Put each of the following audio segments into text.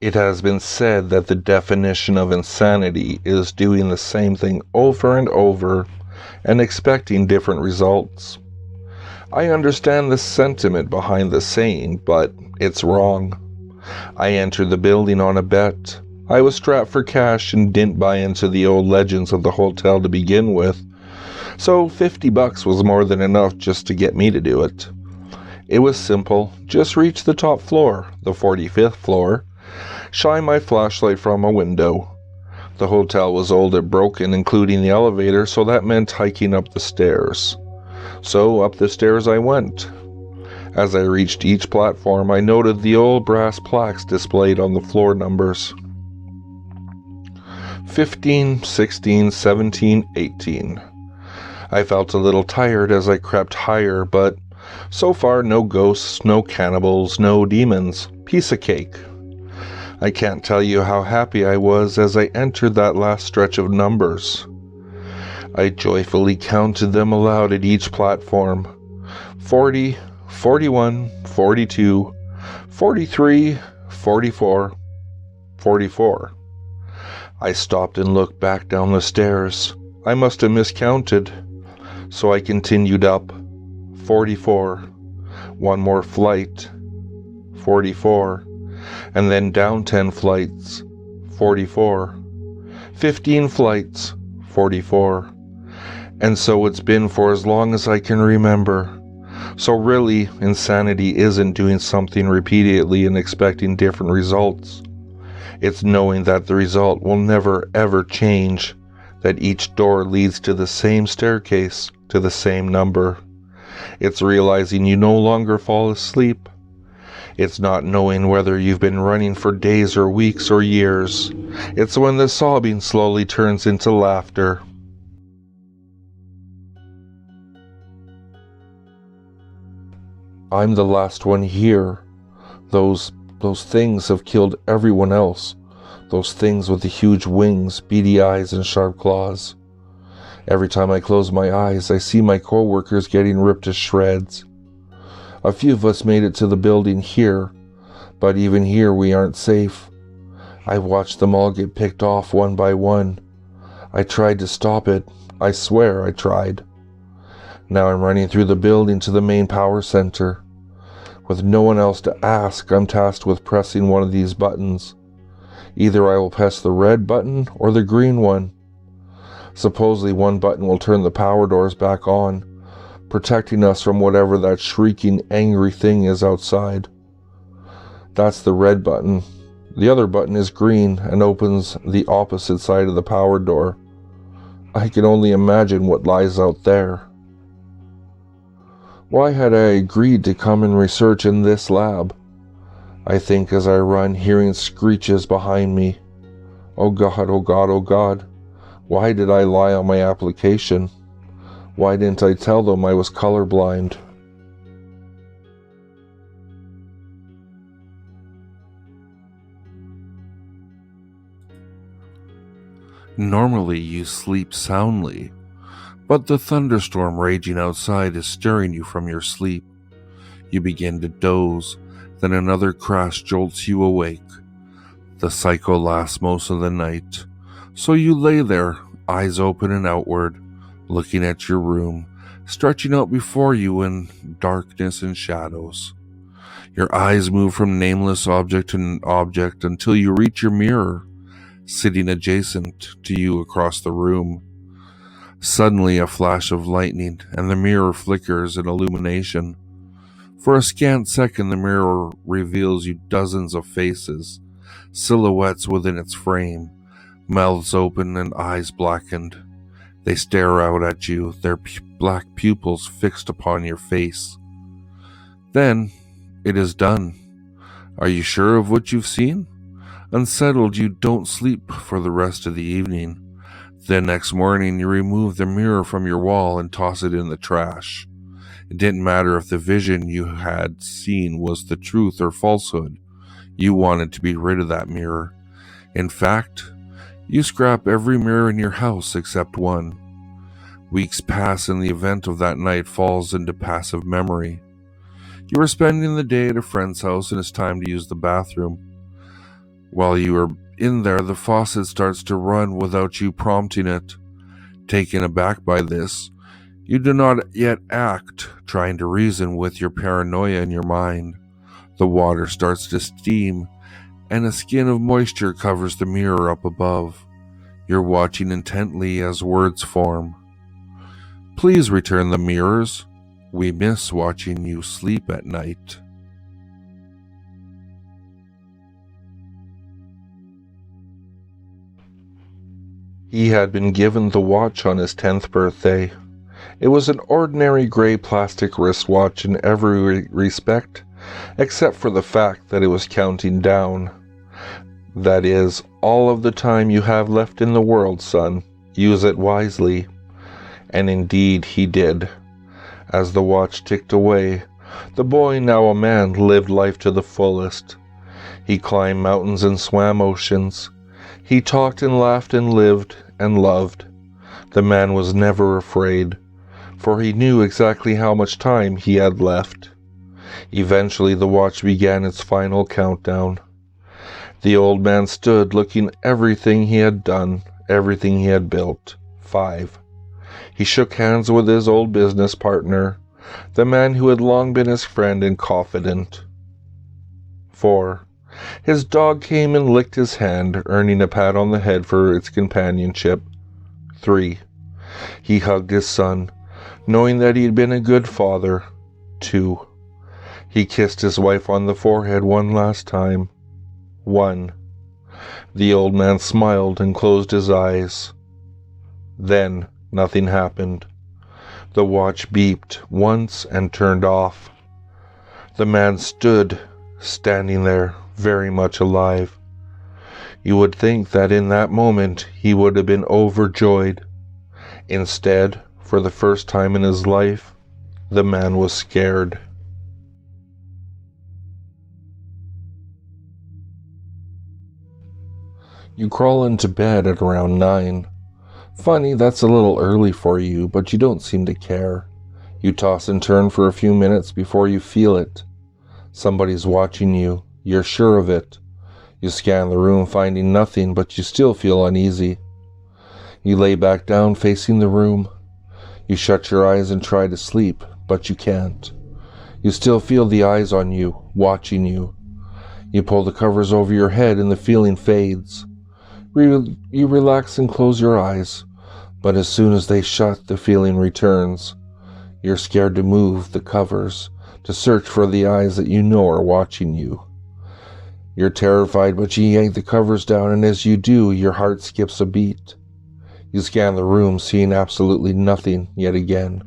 It has been said that the definition of insanity is doing the same thing over and over and expecting different results. I understand the sentiment behind the saying, but it's wrong. I entered the building on a bet. I was strapped for cash and didn't buy into the old legends of the hotel to begin with, so $50 was more than enough just to get me to do it. It was simple. Just reach the top floor, the 45th floor, shine my flashlight from a window. The hotel was old and broken, including the elevator, so that meant hiking up the stairs. So up the stairs I went. As I reached each platform, I noted the old brass plaques displayed on the floor numbers. 15, 16, 17, 18. I felt a little tired as I crept higher, but so far no ghosts, no cannibals, no demons. Piece of cake. I can't tell you how happy I was as I entered that last stretch of numbers. I joyfully counted them aloud at each platform. 40, 41, 42, 43, 44, 44. I stopped and looked back down the stairs. I must have miscounted. So I continued up. 44. One more flight. 44. And then down 10 flights. 44. 15 flights. 44. And so it's been for as long as I can remember. So really, insanity isn't doing something repeatedly and expecting different results. It's knowing that the result will never ever change, that each door leads to the same staircase, to the same number. It's realizing you no longer fall asleep. It's not knowing whether you've been running for days or weeks or years. It's when the sobbing slowly turns into laughter. I'm the last one here. Those things have killed everyone else. Those things with the huge wings, beady eyes, and sharp claws. Every time I close my eyes, I see my co-workers getting ripped to shreds. A few of us made it to the building here, but even here we aren't safe. I watched them all get picked off one by one. I tried to stop it. I swear I tried. Now I'm running through the building to the main power center. With no one else to ask, I'm tasked with pressing one of these buttons. Either I will press the red button or the green one. Supposedly one button will turn the power doors back on, protecting us from whatever that shrieking, angry thing is outside. That's the red button. The other button is green and opens the opposite side of the power door. I can only imagine what lies out there. Why had I agreed to come and research in this lab? I think as I run, hearing screeches behind me. Oh God, oh God, oh God. Why did I lie on my application? Why didn't I tell them I was colorblind? Normally you sleep soundly, but the thunderstorm raging outside is stirring you from your sleep. You begin to doze, then another crash jolts you awake. The cycle lasts most of the night, so you lay there, eyes open and outward, looking at your room, stretching out before you in darkness and shadows. Your eyes move from nameless object to object until you reach your mirror, sitting adjacent to you across the room. Suddenly a flash of lightning, and the mirror flickers in illumination. For a scant second, the mirror reveals you dozens of faces, silhouettes within its frame, mouths open and eyes blackened. They stare out at you, their black pupils fixed upon your face. Then, it is done. Are you sure of what you've seen? Unsettled, you don't sleep for the rest of the evening. The next morning, you remove the mirror from your wall and toss it in the trash. It didn't matter if the vision you had seen was the truth or falsehood. You wanted to be rid of that mirror. In fact, you scrap every mirror in your house except one. Weeks pass and the event of that night falls into passive memory. You are spending the day at a friend's house and it's time to use the bathroom. While you are in there, the faucet starts to run without you prompting it. Taken aback by this, you do not yet act, trying to reason with your paranoia in your mind. The water starts to steam, and a skin of moisture covers the mirror up above. You're watching intently as words form. Please return the mirrors. We miss watching you sleep at night. He had been given the watch on his 10th birthday. It was an ordinary gray plastic wristwatch in every respect, except for the fact that it was counting down. That is, all of the time you have left in the world, son. Use it wisely. And indeed he did. As the watch ticked away, the boy, now a man, lived life to the fullest. He climbed mountains and swam oceans. He talked and laughed and lived and loved. The man was never afraid, for he knew exactly how much time he had left. Eventually the watch began its final countdown. The old man stood looking everything he had done, everything he had built. 5. He shook hands with his old business partner, the man who had long been his friend and confidant. 4. His dog came and licked his hand, earning a pat on the head for its companionship. 3. He hugged his son, knowing that he had been a good father. 2. He kissed his wife on the forehead one last time. 1. The old man smiled and closed his eyes. Then nothing happened. The watch beeped once and turned off. The man stood, standing there, very much alive. You would think that in that moment he would have been overjoyed. Instead, for the first time in his life, the man was scared. You crawl into bed at around 9. Funny, that's a little early for you, but you don't seem to care. You toss and turn for a few minutes before you feel it. Somebody's watching you. You're sure of it. You scan the room, finding nothing, but you still feel uneasy. You lay back down facing the room. You shut your eyes and try to sleep, but you can't. You still feel the eyes on you, watching you. You pull the covers over your head and the feeling fades. You relax and close your eyes, but as soon as they shut, the feeling returns. You're scared to move the covers, to search for the eyes that you know are watching you. You're terrified, but you yank the covers down, and as you do, your heart skips a beat. You scan the room, seeing absolutely nothing yet again.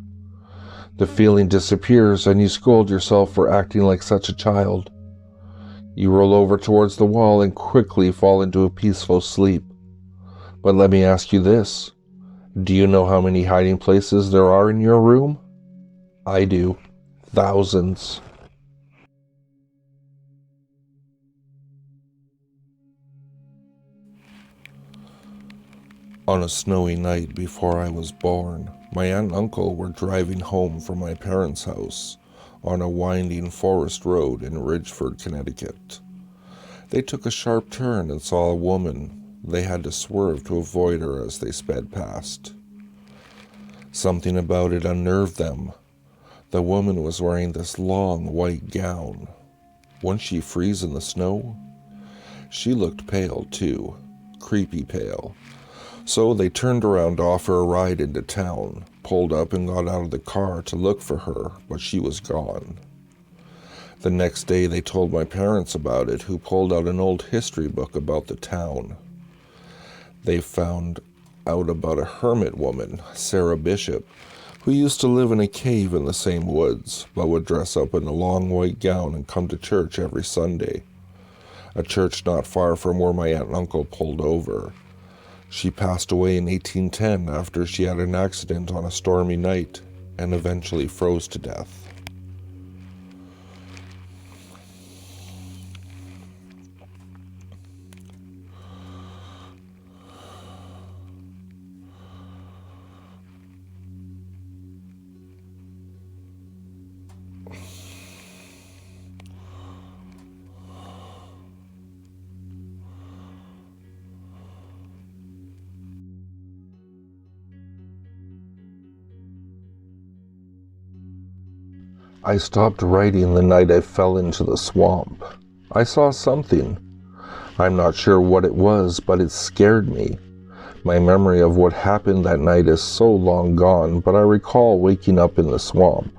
The feeling disappears, and you scold yourself for acting like such a child. You roll over towards the wall and quickly fall into a peaceful sleep. But let me ask you this. Do you know how many hiding places there are in your room? I do. Thousands. On a snowy night before I was born, my aunt and uncle were driving home from my parents' house on a winding forest road in Ridgeford, Connecticut. They took a sharp turn and saw a woman. They had to swerve to avoid her as they sped past. Something about it unnerved them. The woman was wearing this long white gown. Wouldn't she freeze in the snow? She looked pale too, creepy pale. So they turned around to offer a ride into town, pulled up and got out of the car to look for her, but she was gone. The next day they told my parents about it, who pulled out an old history book about the town. They found out about a hermit woman, Sarah Bishop, who used to live in a cave in the same woods, but would dress up in a long white gown and come to church every Sunday. A church not far from where my aunt and uncle pulled over. She passed away in 1810 after she had an accident on a stormy night and eventually froze to death. I stopped writing the night I fell into the swamp. I saw something. I'm not sure what it was, but it scared me. My memory of what happened that night is so long gone, but I recall waking up in the swamp.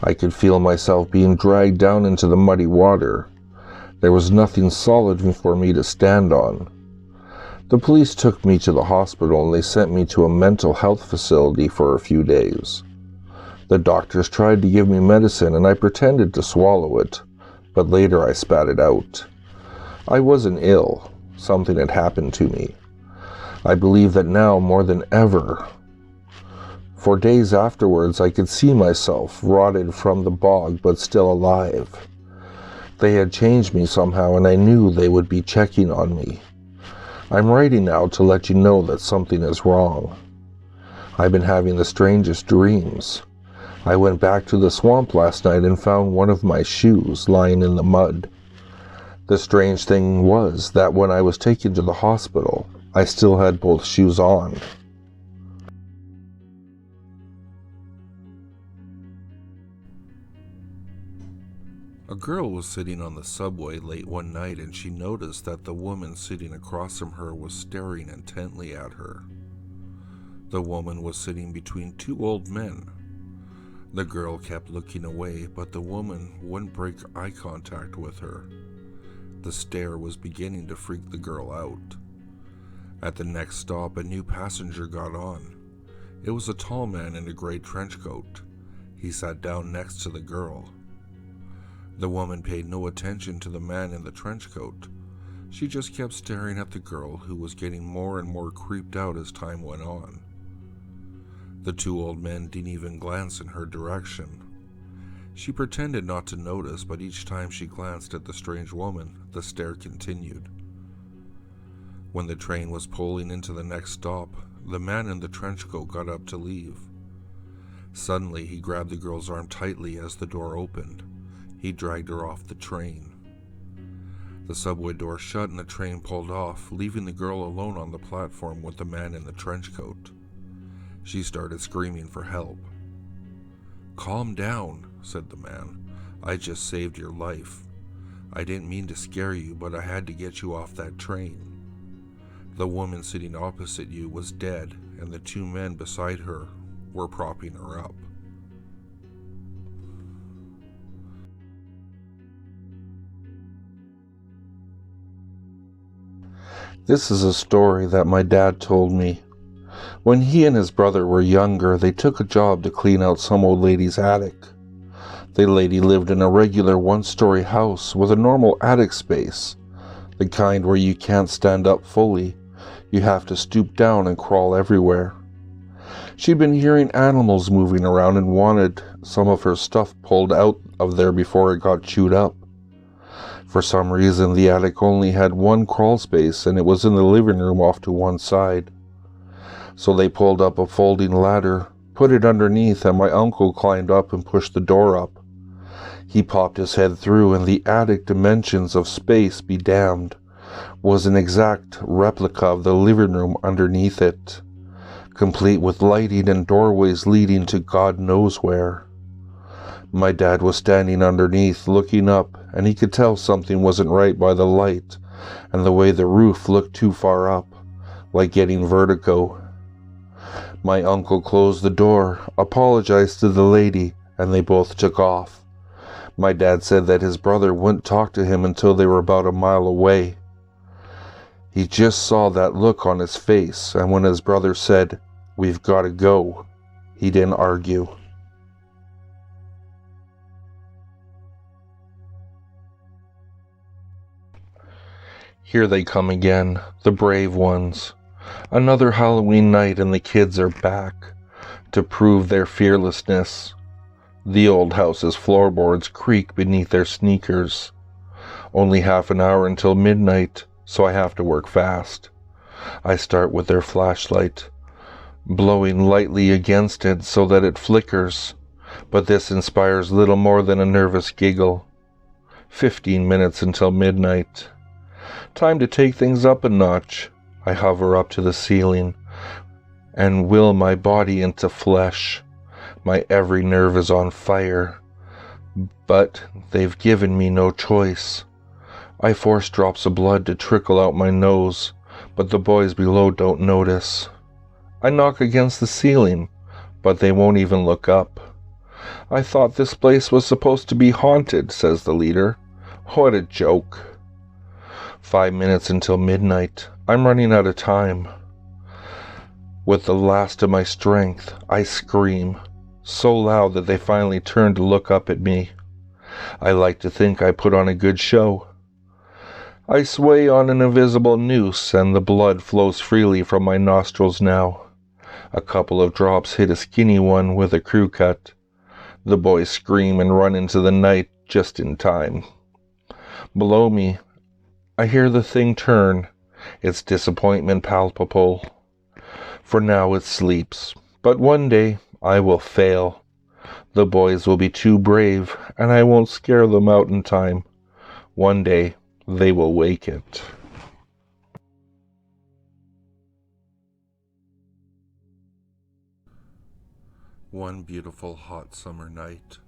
I could feel myself being dragged down into the muddy water. There was nothing solid for me to stand on. The police took me to the hospital and they sent me to a mental health facility for a few days. The doctors tried to give me medicine and I pretended to swallow it, but later I spat it out. I wasn't ill. Something had happened to me. I believe that now more than ever. For days afterwards, I could see myself, rotted from the bog but still alive. They had changed me somehow and I knew they would be checking on me. I'm writing now to let you know that something is wrong. I've been having the strangest dreams. I went back to the swamp last night and found one of my shoes lying in the mud. The strange thing was that when I was taken to the hospital, I still had both shoes on. A girl was sitting on the subway late one night and she noticed that the woman sitting across from her was staring intently at her. The woman was sitting between two old men. The girl kept looking away, but the woman wouldn't break eye contact with her. The stare was beginning to freak the girl out. At the next stop, a new passenger got on. It was a tall man in a gray trench coat. He sat down next to the girl. The woman paid no attention to the man in the trench coat. She just kept staring at the girl, who was getting more and more creeped out as time went on. The two old men didn't even glance in her direction. She pretended not to notice, but each time she glanced at the strange woman, the stare continued. When the train was pulling into the next stop, the man in the trench coat got up to leave. Suddenly, he grabbed the girl's arm tightly as the door opened. He dragged her off the train. The subway door shut and the train pulled off, leaving the girl alone on the platform with the man in the trench coat. She started screaming for help. "Calm down," said the man. "I just saved your life. I didn't mean to scare you, but I had to get you off that train. The woman sitting opposite you was dead, and the two men beside her were propping her up." This is a story that my dad told me. When he and his brother were younger, they took a job to clean out some old lady's attic. The lady lived in a regular one-story house with a normal attic space, the kind where you can't stand up fully. You have to stoop down and crawl everywhere. She'd been hearing animals moving around and wanted some of her stuff pulled out of there before it got chewed up. For some reason, the attic only had one crawl space, and it was in the living room off to one side. So they pulled up a folding ladder, put it underneath, and my uncle climbed up and pushed the door up. He popped his head through, and the attic dimensions of space, be damned, was an exact replica of the living room underneath it, complete with lighting and doorways leading to God knows where. My dad was standing underneath, looking up, and he could tell something wasn't right by the light and the way the roof looked too far up, like getting vertigo. My uncle closed the door, apologized to the lady, and they both took off. My dad said that his brother wouldn't talk to him until they were about a mile away. He just saw that look on his face, and when his brother said, "We've got to go," he didn't argue. Here they come again, the brave ones. Another Halloween night and the kids are back to prove their fearlessness. The old house's floorboards creak beneath their sneakers. Only half an hour until midnight, so I have to work fast. I start with their flashlight, blowing lightly against it so that it flickers, but this inspires little more than a nervous giggle. 15 minutes until midnight. Time to take things up a notch. I hover up to the ceiling and will my body into flesh. My every nerve is on fire. But they've given me no choice. I force drops of blood to trickle out my nose, but the boys below don't notice. I knock against the ceiling, but they won't even look up. I thought this place was supposed to be haunted, says the leader. What a joke. 5 minutes until midnight. I'm running out of time. With the last of my strength, I scream, so loud that they finally turn to look up at me. I like to think I put on a good show. I sway on an invisible noose, and the blood flows freely from my nostrils now. A couple of drops hit a skinny one with a crew cut. The boys scream and run into the night just in time. Below me, I hear the thing turn, its disappointment palpable. For now it sleeps, but one day I will fail. The boys will be too brave, and I won't scare them out in time. One day they will wake it. One beautiful hot summer night,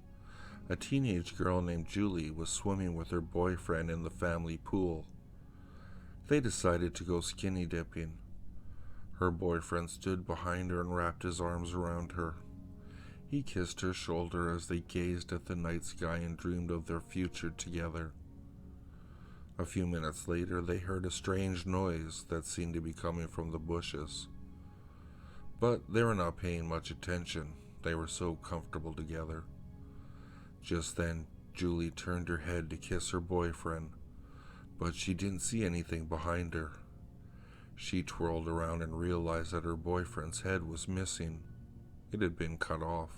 a teenage girl named Julie was swimming with her boyfriend in the family pool. They decided to go skinny dipping. Her boyfriend stood behind her and wrapped his arms around her. He kissed her shoulder as they gazed at the night sky and dreamed of their future together. A few minutes later, they heard a strange noise that seemed to be coming from the bushes. But they were not paying much attention. They were so comfortable together. Just then, Julie turned her head to kiss her boyfriend, but she didn't see anything behind her. She twirled around and realized that her boyfriend's head was missing. It had been cut off.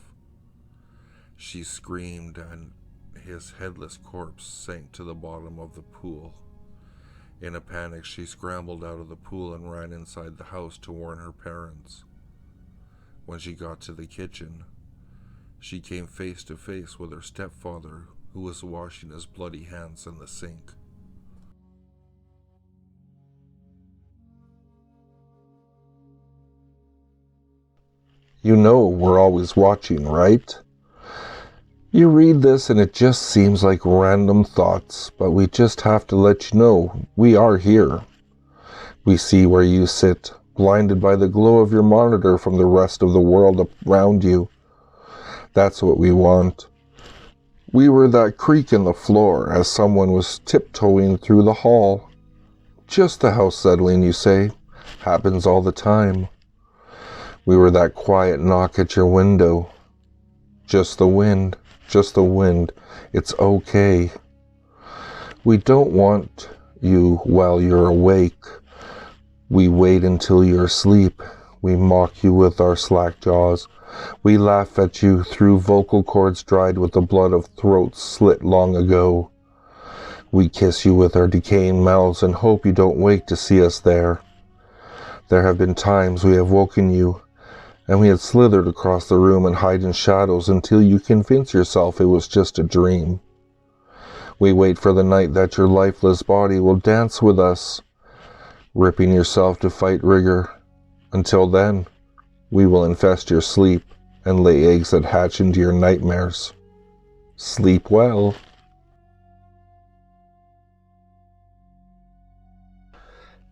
She screamed, and his headless corpse sank to the bottom of the pool. In a panic, she scrambled out of the pool and ran inside the house to warn her parents. When she got to the kitchen, she came face to face with her stepfather, who was washing his bloody hands in the sink. You know we're always watching, right? You read this and it just seems like random thoughts, but we just have to let you know we are here. We see where you sit, blinded by the glow of your monitor from the rest of the world around you. That's what we want. We were that creak in the floor as someone was tiptoeing through the hall. Just the house settling, you say. Happens all the time. We were that quiet knock at your window. Just the wind. Just the wind. It's okay. We don't want you while you're awake. We wait until you're asleep. We mock you with our slack jaws. We laugh at you through vocal cords dried with the blood of throats slit long ago. We kiss you with our decaying mouths and hope you don't wake to see us there. There have been times we have woken you, and we had slithered across the room and hide in shadows until you convince yourself it was just a dream. We wait for the night that your lifeless body will dance with us, ripping yourself to fight rigor. Until then, we will infest your sleep and lay eggs that hatch into your nightmares. Sleep well.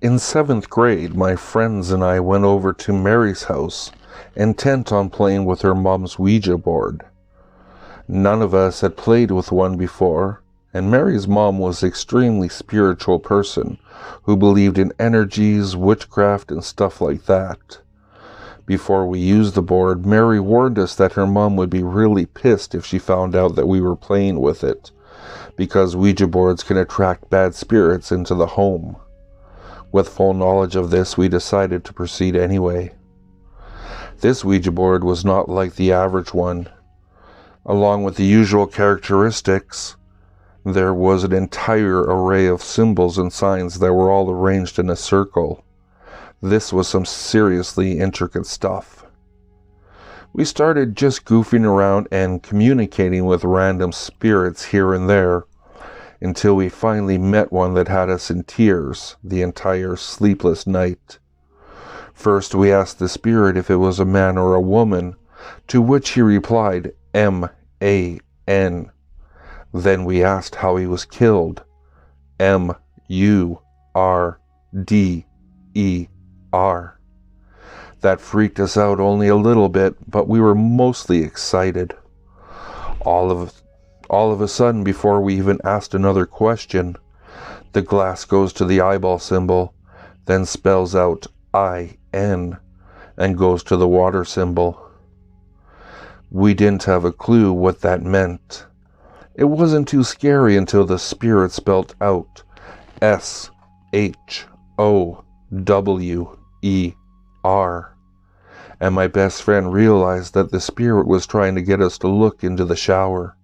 In 7th grade, my friends and I went over to Mary's house, intent on playing with her mom's Ouija board. None of us had played with one before, and Mary's mom was an extremely spiritual person who believed in energies, witchcraft, and stuff like that. Before we used the board, Mary warned us that her mom would be really pissed if she found out that we were playing with it, because Ouija boards can attract bad spirits into the home. With full knowledge of this, we decided to proceed anyway. This Ouija board was not like the average one. Along with the usual characteristics, there was an entire array of symbols and signs that were all arranged in a circle. This was some seriously intricate stuff. We started just goofing around and communicating with random spirits here and there, until we finally met one that had us in tears the entire sleepless night. First, we asked the spirit if it was a man or a woman, to which he replied, M-A-N. Then we asked how he was killed. Murder. That freaked us out only a little bit, but we were mostly excited. All of a sudden, before we even asked another question, the glass goes to the eyeball symbol, then spells out IN, and goes to the water symbol. We didn't have a clue what that meant. It wasn't too scary until the spirit spelled out SHOWER, and my best friend realized that the spirit was trying to get us to look into the shower.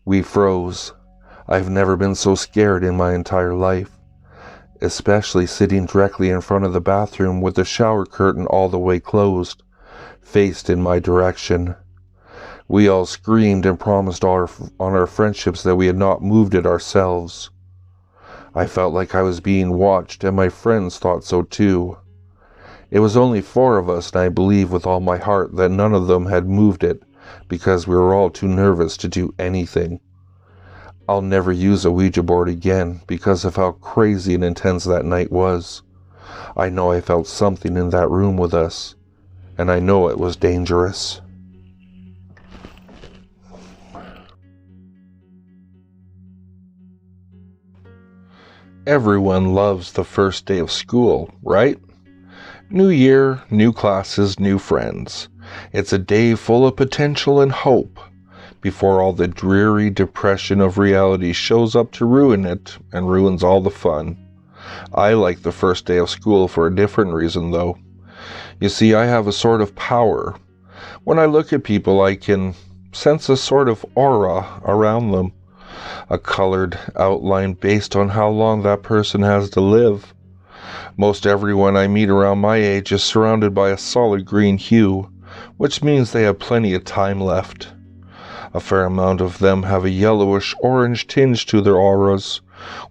We froze. I've never been so scared in my entire life, especially sitting directly in front of the bathroom with the shower curtain all the way closed, faced in my direction. We all screamed and promised on our friendships that we had not moved it ourselves. I felt like I was being watched, and my friends thought so too. It was only 4 of us, and I believe with all my heart that none of them had moved it because we were all too nervous to do anything. I'll never use a Ouija board again because of how crazy and intense that night was. I know I felt something in that room with us, and I know it was dangerous. Everyone loves the first day of school, right? New year, new classes, new friends. It's a day full of potential and hope, before all the dreary depression of reality shows up to ruin it and ruins all the fun. I like the first day of school for a different reason, though. You see, I have a sort of power. When I look at people, I can sense a sort of aura around them, a colored outline based on how long that person has to live. Most everyone I meet around my age is surrounded by a solid green hue, which means they have plenty of time left. A fair amount of them have a yellowish-orange tinge to their auras,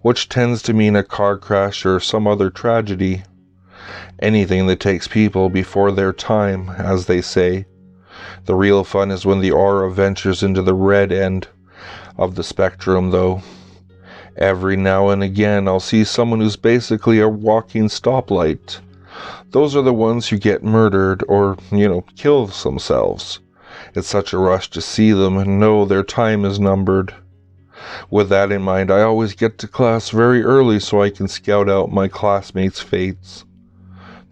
which tends to mean a car crash or some other tragedy. Anything that takes people before their time, as they say. The real fun is when the aura ventures into the red end of the spectrum, though. Every now and again I'll see someone who's basically a walking stoplight. Those are the ones who get murdered or, kill themselves. It's such a rush to see them and know their time is numbered. With that in mind, I always get to class very early so I can scout out my classmates' fates.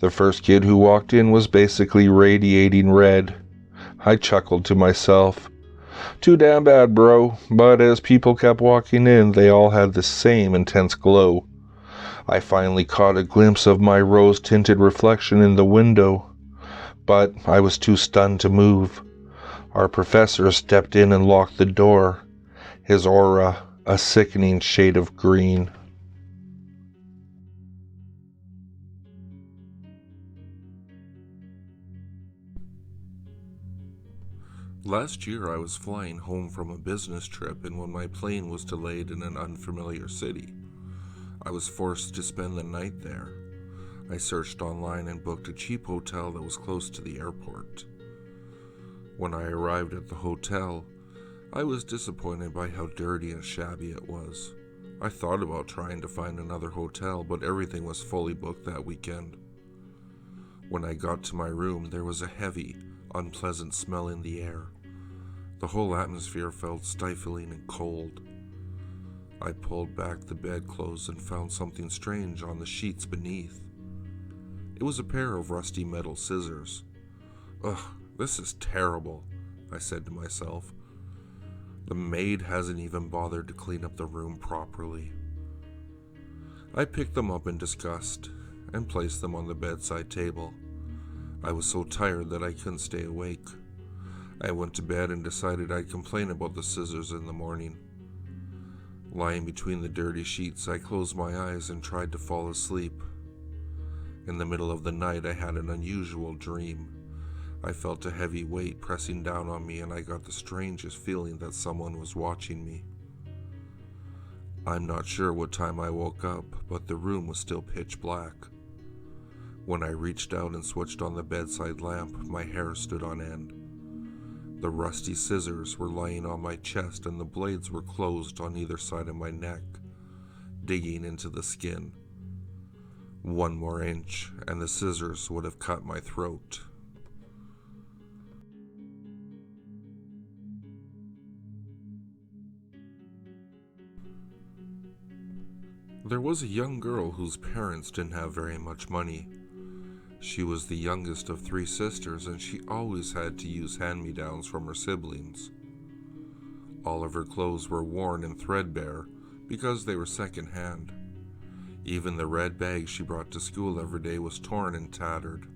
The first kid who walked in was basically radiating red. I chuckled to myself. Too damn bad, bro. But as people kept walking in, they all had the same intense glow. I finally caught a glimpse of my rose-tinted reflection in the window, but I was too stunned to move. Our professor stepped in and locked the door, his aura a sickening shade of green. Last year I was flying home from a business trip, and when my plane was delayed in an unfamiliar city, I was forced to spend the night there. I searched online and booked a cheap hotel that was close to the airport. When I arrived at the hotel, I was disappointed by how dirty and shabby it was. I thought about trying to find another hotel, but everything was fully booked that weekend. When I got to my room, there was a heavy, unpleasant smell in the air. The whole atmosphere felt stifling and cold. I pulled back the bedclothes and found something strange on the sheets beneath. It was a pair of rusty metal scissors. Ugh, this is terrible, I said to myself. The maid hasn't even bothered to clean up the room properly. I picked them up in disgust and placed them on the bedside table. I was so tired that I couldn't stay awake. I went to bed and decided I'd complain about the scissors in the morning. Lying between the dirty sheets, I closed my eyes and tried to fall asleep. In the middle of the night, I had an unusual dream. I felt a heavy weight pressing down on me, and I got the strangest feeling that someone was watching me. I'm not sure what time I woke up, but the room was still pitch black. When I reached out and switched on the bedside lamp, my hair stood on end. The rusty scissors were lying on my chest and the blades were closed on either side of my neck, digging into the skin. One more inch and the scissors would have cut my throat. There was a young girl whose parents didn't have very much money. She was the youngest of 3 sisters and she always had to use hand-me-downs from her siblings. All of her clothes were worn and threadbare because they were second-hand. Even the red bag she brought to school every day was torn and tattered.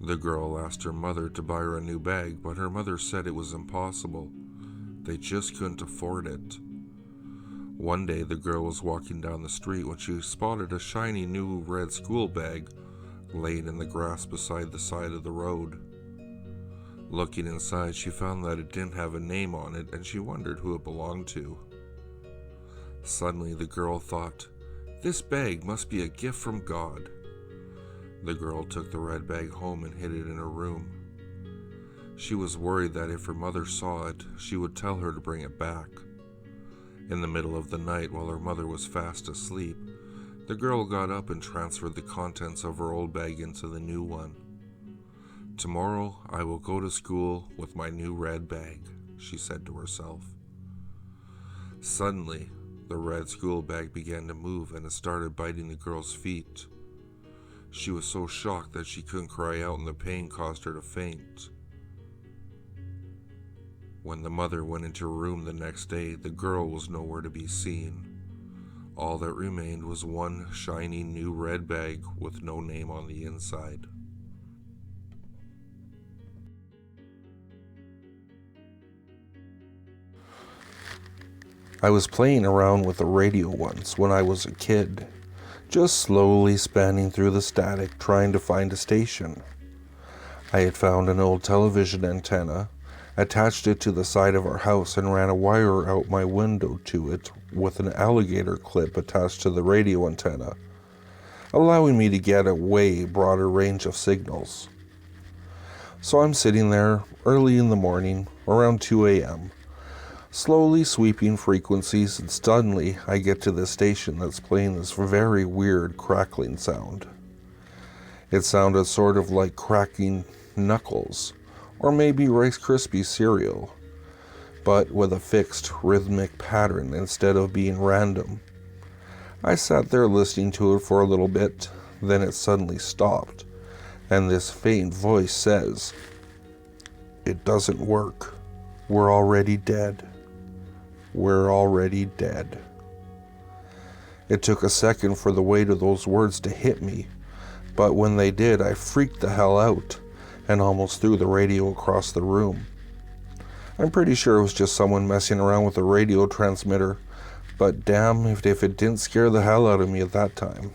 The girl asked her mother to buy her a new bag, but her mother said it was impossible. They just couldn't afford it. One day the girl was walking down the street when she spotted a shiny new red school bag laying in the grass beside the side of the road. Looking inside, she found that it didn't have a name on it and she wondered who it belonged to. Suddenly the girl thought, "This bag must be a gift from God." The girl took the red bag home and hid it in her room. She was worried that if her mother saw it, she would tell her to bring it back. In the middle of the night, while her mother was fast asleep, the girl got up and transferred the contents of her old bag into the new one. "Tomorrow I will go to school with my new red bag," she said to herself. Suddenly, the red school bag began to move and it started biting the girl's feet. She was so shocked that she couldn't cry out and the pain caused her to faint. When the mother went into her room the next day, the girl was nowhere to be seen. All that remained was one shiny new red bag with no name on the inside. I was playing around with the radio once when I was a kid, just slowly spanning through the static trying to find a station. I had found an old television antenna, attached it to the side of our house and ran a wire out my window to it with an alligator clip attached to the radio antenna, allowing me to get a way broader range of signals. So I'm sitting there early in the morning, around 2 a.m., slowly sweeping frequencies, and suddenly I get to this station that's playing this very weird crackling sound. It sounded sort of like cracking knuckles, or maybe Rice Krispies cereal, but with a fixed rhythmic pattern instead of being random. I sat there listening to it for a little bit, then it suddenly stopped, and this faint voice says, "It doesn't work. We're already dead. We're already dead." It took a second for the weight of those words to hit me, but when they did, I freaked the hell out and almost threw the radio across the room. I'm pretty sure it was just someone messing around with a radio transmitter, but damn if it didn't scare the hell out of me at that time.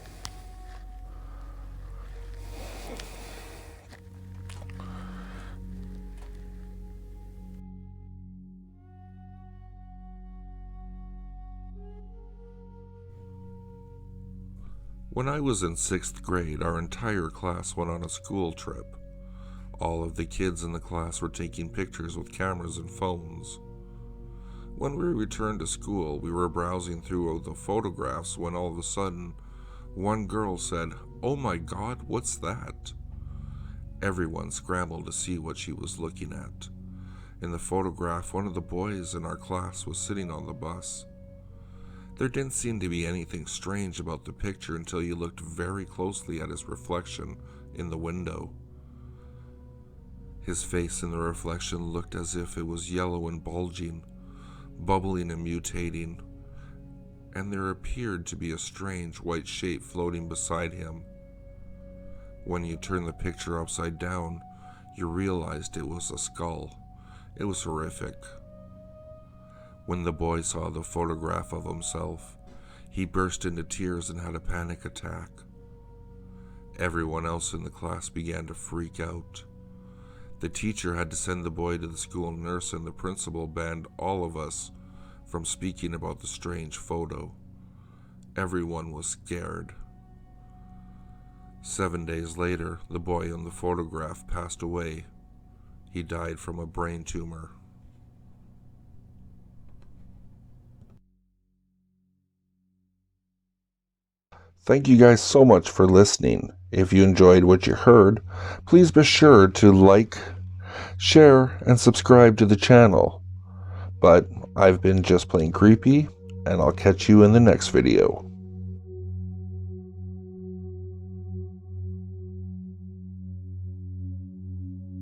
When I was in 6th grade, our entire class went on a school trip. All of the kids in the class were taking pictures with cameras and phones. When we returned to school, we were browsing through the photographs when all of a sudden, one girl said, "Oh my God, what's that?" Everyone scrambled to see what she was looking at. In the photograph, one of the boys in our class was sitting on the bus. There didn't seem to be anything strange about the picture until you looked very closely at his reflection in the window. His face in the reflection looked as if it was yellow and bulging, bubbling and mutating, and there appeared to be a strange white shape floating beside him. When you turned the picture upside down, you realized it was a skull. It was horrific. When the boy saw the photograph of himself, he burst into tears and had a panic attack. Everyone else in the class began to freak out. The teacher had to send the boy to the school nurse, and the principal banned all of us from speaking about the strange photo. Everyone was scared. 7 days later, the boy in the photograph passed away. He died from a brain tumor. Thank you guys so much for listening. If you enjoyed what you heard, please be sure to like, share, and subscribe to the channel. But I've been just plain creepy, and I'll catch you in the next video.